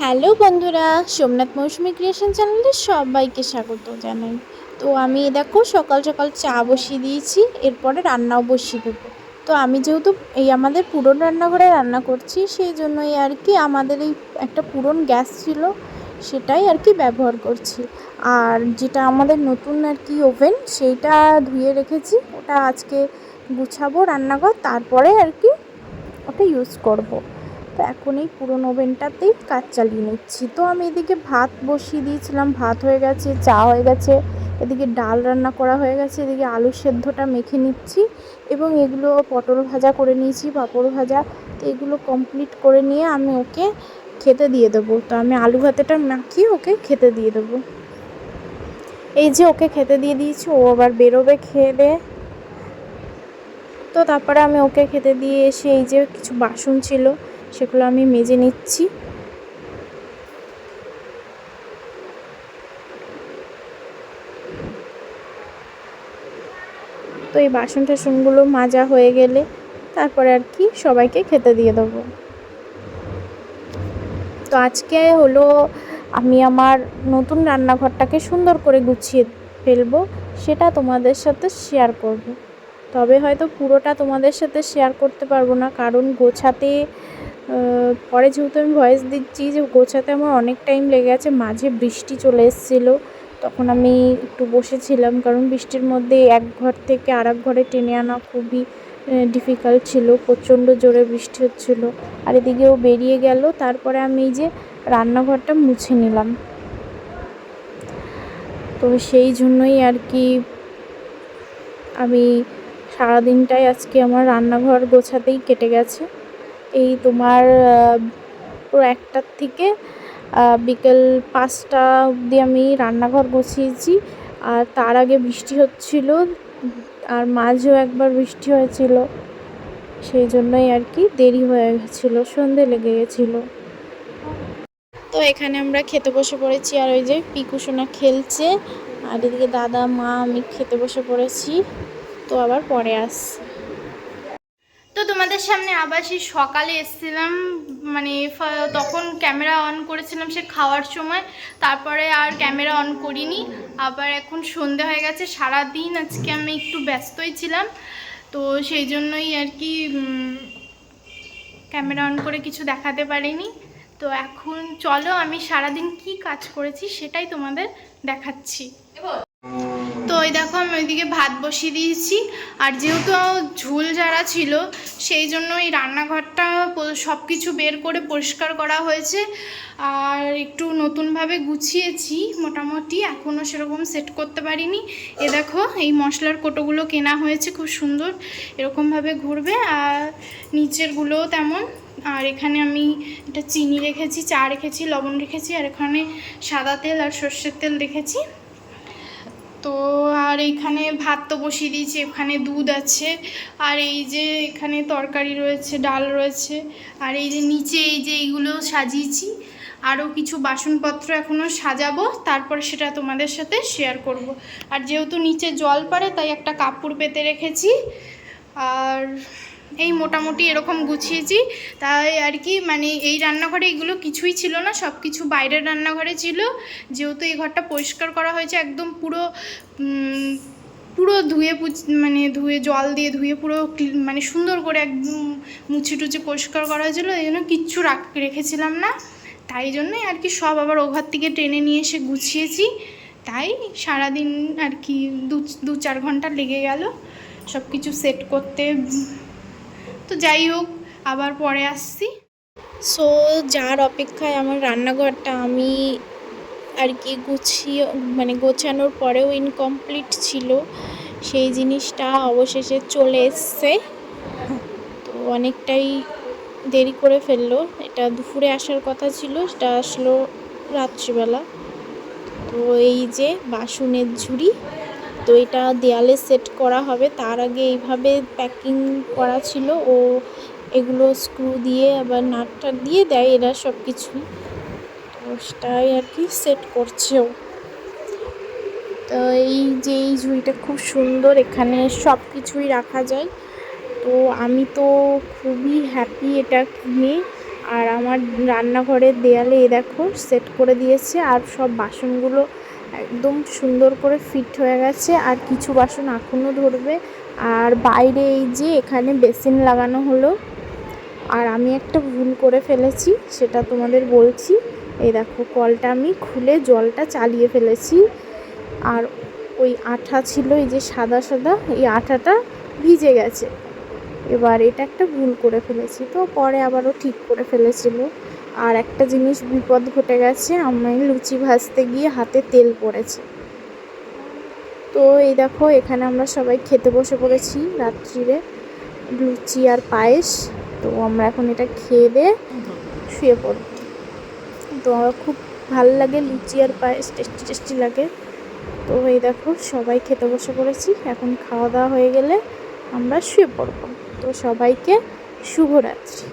Hello বন্ধুরা, সোমনাথ মৌসুমী creation চ্যানেলে সবাইকে স্বাগত জানাই। তো আমি দেখো সকাল সকাল চা বসিয়ে দিয়েছি, এরপরে রান্নাও বসিয়ে দেবো। তো আমি যেহেতু এই আমাদের পুরনো রান্নাঘরে রান্না করছি, সেই জন্যই আর কি আমাদের এই একটা পুরনো গ্যাস ছিল, সেটাই আর কি ব্যবহার করছি। আর যেটা আমাদের নতুন আর কি ওভেন, সেইটা ধুয়ে রেখেছি, ওটা আজকে গুছাবো রান্নাঘর, তারপরে আর কি ওটা ইউজ করব। তো এখন এই পুরনো ওভেনটাতেই কাজ চালিয়ে নিচ্ছি। তো আমি এদিকে ভাত বসিয়ে দিয়েছিলাম, ভাত হয়ে গেছে, চা হয়ে গেছে, এদিকে ডাল রান্না করা হয়ে গেছে, এদিকে আলু সেদ্ধটা মেখে নিচ্ছি এবং এগুলো পটল ভাজা করে নিয়েছি, পাঁপড় ভাজা। তো এগুলো কমপ্লিট করে নিয়ে আমি ওকে খেতে দিয়ে দেবো। তো আমি আলু ভাতেটা মাখিয়ে ওকে খেতে দিয়ে দেবো। এই যে ওকে খেতে দিয়ে দিয়েছি, ও আবার বেরোবে খেয়ে দেয়ে। তো তারপরে আমি ওকে খেতে দিয়ে এসে এই যে কিছু বাসন ছিল সেগুলো আমি মেজে নিচ্ছি। তো এই বাসন টাসনগুলো মাজা হয়ে গেলে তারপরে আর কি সবাইকে খেতে দিয়ে দেবো। তো আজকে হলো আমি আমার নতুন রান্নাঘরটাকে সুন্দর করে গুছিয়ে ফেলবো, সেটা তোমাদের সাথে শেয়ার করব। তবে হয়তো পুরোটা তোমাদের সাথে শেয়ার করতে পারবো না, কারণ গোছাতে পরে যেহেতু আমি ভয়েস দিচ্ছি, যে গোছাতে আমার অনেক টাইম লেগে গেছে। মাঝে বৃষ্টি চলে এসেছিলো, তখন আমি একটু বসেছিলাম, কারণ বৃষ্টির মধ্যে এক ঘর থেকে আর এক ঘরে টেনে আনা খুবই ডিফিকাল্ট ছিল, প্রচণ্ড জোরে বৃষ্টি হচ্ছিলো। আর এদিকেও বেরিয়ে গেল, তারপরে আমি এই যে রান্নাঘরটা মুছে নিলাম। তো সেই জন্যই আর কি আমি সারাদিনটাই আজকে আমার রান্নাঘর গোছাতেই কেটে গেছে। এই তোমার পুরো 1টার থেকে বিকেল 5টা অবধি আমি রান্নাঘর গুছিয়েছি। আর তার আগে বৃষ্টি হচ্ছিল, আর মাঝেও একবার বৃষ্টি হয়েছিল, সেই জন্যই আর কি দেরি হয়ে গেছিলো, সন্ধে লেগে গেছিলো। তো এখানে আমরা খেতে বসে পড়েছি, আর ওই যে পিকুসোনা খেলছে, আর এদিকে দাদা মা আমি খেতে বসে পড়েছি। তো আবার পরে আসছি। তো তোমাদের সামনে আবার সেই সকালে এসেছিলাম, মানে তখন ক্যামেরা অন করেছিলাম সে খাওয়ার সময়, তারপরে আর ক্যামেরা অন করিনি। আবার এখন সন্ধে হয়ে গেছে, সারাদিন আজকে আমি একটু ব্যস্তই ছিলাম, তো সেই জন্যই আর কি ক্যামেরা অন করে কিছু দেখাতে পারিনি। তো এখন চলো আমি সারাদিন কি কাজ করেছি সেটাই তোমাদের দেখাচ্ছি। তো ওই দেখো আমি ওইদিকে ভাত বসিয়ে দিয়েছি, আর যেহেতু ঝোল যারা ছিল সেই জন্য এই রান্নাঘরটা সব কিছু বের করে পরিষ্কার করা হয়েছে, আর একটু নতুনভাবে গুছিয়েছি মোটামুটি, এখনও সেরকম সেট করতে পারিনি। এ দেখো এই মশলার কোটোগুলো কেনা হয়েছে, খুব সুন্দর এরকমভাবে ঘুরবে, আর নিচেরগুলোও তেমন। আর এখানে আমি এটা চিনি রেখেছি, চা রেখেছি, লবণ রেখেছি, আর এখানে সাদা তেল আর সর্ষের তেল রেখেছি। তো আর এইখানে ভাত তো বসিয়ে দিয়েছি, এখানে দুধ আছে, আর এই যে এখানে তরকারি রয়েছে, ডাল রয়েছে, আর এই যে নিচে এই যে এইগুলো সাজিয়েছি। আরও কিছু বাসনপত্র এখনও সাজাবো, তারপরে সেটা তোমাদের সাথে শেয়ার করব। আর যেহেতু নিচে জল পড়ে তাই একটা কাপড় পেতে রেখেছি, আর এই মোটামুটি এরকম গুছিয়েছি। তাই আর কি মানে এই রান্নাঘরে এগুলো কিছুই ছিল না, সব কিছু বাইরের রান্নাঘরে ছিল। যেহেতু এই ঘরটা পরিষ্কার করা হয়েছে একদম পুরো পুরো ধুয়ে মানে ধুয়ে জল দিয়ে ধুয়ে পুরো মানে সুন্দর করে একদম মুছে টুচে পরিষ্কার করা হয়েছিল, এই জন্য কিচ্ছু রেখেছিলাম না। তাই জন্যই আর কি সব আবার ও ঘর থেকে টেনে নিয়ে এসে গুছিয়েছি। তাই সারাদিন আর কি 2-4 ঘন্টা লেগে গেল সব কিছু সেট করতে। তো যাই হোক, আবার পরে আসছি। সো যার অপেক্ষায় আমার রান্নাঘরটা আমি আর কি গুছিয়ে মানে গোছানোর পরেও ইনকমপ্লিট ছিল, সেই জিনিসটা অবশেষে চলে এসছে। তো অনেকটাই দেরি করে ফেললো, এটা দুপুরে আসার কথা ছিল, সেটা আসলো রাত্রিবেলা। তো এই যে বাসনের ঝুড়ি, তো এটা দেয়ালে সেট করা হবে, তার আগে এইভাবে প্যাকিং করা ছিল, ও এগুলো স্ক্রু দিয়ে আবার নাট দিয়ে দেয় এরা সব কিছুই। তো সেটাই আর কি সেট করছেও। তো এই যে এই ঝুড়িটা খুব সুন্দর, এখানে সব কিছুই রাখা যায়। তো আমি তো খুবই হ্যাপি এটা কিনে, আর আমার রান্নাঘরের দেয়ালে এই দেখো সেট করে দিয়েছে, আর সব বাসনগুলো একদম সুন্দর করে ফিট হয়ে গেছে, আর কিছু বাসন এখনও ধরবে। আর বাইরে এই যে এখানে বেসিন লাগানো হলো। আর আমি একটা ভুল করে ফেলেছি, সেটা তোমাদের বলছি। এই দেখো কলটা আমি খুলে জলটা চালিয়ে ফেলেছি, আর ওই আঠা ছিল এই যে সাদা সাদা, এই আঠাটা ভিজে গেছে। এবার এটা একটা ভুল করে ফেলেছি, তো পরে আবারও ঠিক করে ফেলেছিল। আর একটা জিনিস বিপদ ঘটে গেছে, আমি লুচি ভাজতে গিয়ে হাতে তেল পড়েছে। তো এই দেখো এখানে আমরা সবাই খেতে বসে পড়েছি রাত্রিরে লুচি আর পায়েস। তো আমরা এখন এটা খেয়ে দিয়ে শুয়ে পড়ব। তো আমার খুব ভালো লাগে লুচি আর পায়েস, টেস্টি টেস্টি লাগে। তো এই দেখো সবাই খেতে বসে পড়েছি, এখন খাওয়া দাওয়া হয়ে গেলে আমরা শুয়ে পড়ব। তো সবাইকে শুভরাত্রি।